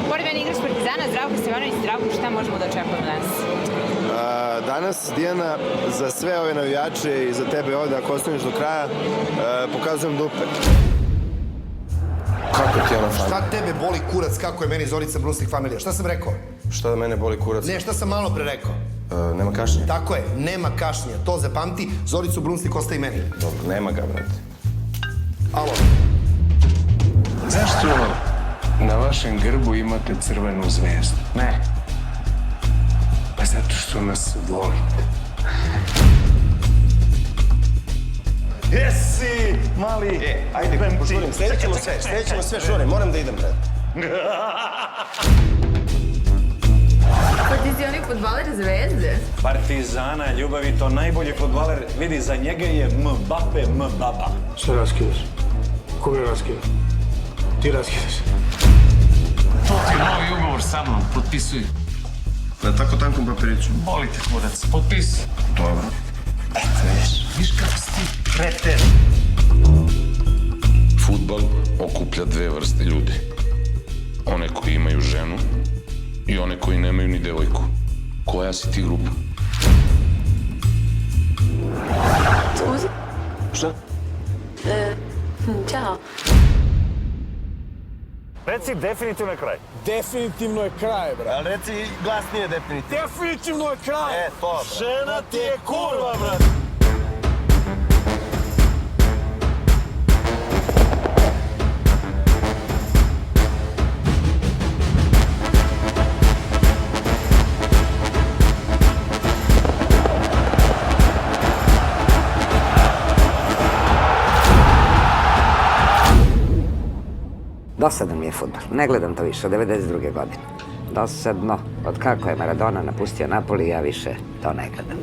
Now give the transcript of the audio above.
Pored mene igrač Partizana, Zdravko Stevanović. Zdravko, šta možemo da očekujemo danas? Danas, Dijana, za sve ove navijače i za tebe ovde, ako ostaneš do kraja, pokazujem dupe. Kako ti je ono fan? Šta tebe boli kurac, kako je meni Zorica Brunslik familija? Šta sam rekao? Šta da mene boli kurac? Ne, šta sam malo pre rekao? Nema kašnje? Tako je, nema kašnjenja. To zapamti, Zoricu Brunslik ostaje meni. Dobro, nema ga, brate. Alo. Zašto na vašem grbu imate crvenu zvezdu? Ne. Pa zato što nas volite. Jesi, mali! Ajde, požurim, sledeći ćemo sve, žurim, moram da idem, brate. Partizani fudbaler Zvezde? Partizana, ljubavi, to najbolji fudbaler. Vidi, za njega je Mbappe, Mbaba. Šta raskidaš? Koga raskidaš? Ti raskidaš. To ti je novi ugovor sa mnom, potpisuj. Na tako tankom papiriću. Boli te kurac, potpis. Dobro. Viš kako si ti kreten. Fudbal okuplja dve vrste ljudi. One koji imaju ženu i one koji nemaju ni devojku. Koja si ti grupa? Scusi? Šta? Ćao. Reci, definitivno je kraj. Definitivno je kraj, bra. Ali reci glasnije definitivno. Definitivno je kraj. To, brate. Žena ti je kurva, brate. Dosadan mi je fudbal. Ne gledam to više od 92. godine. Dosadno. Od kako je Maradona napustio Napoli, ja više to ne gledam.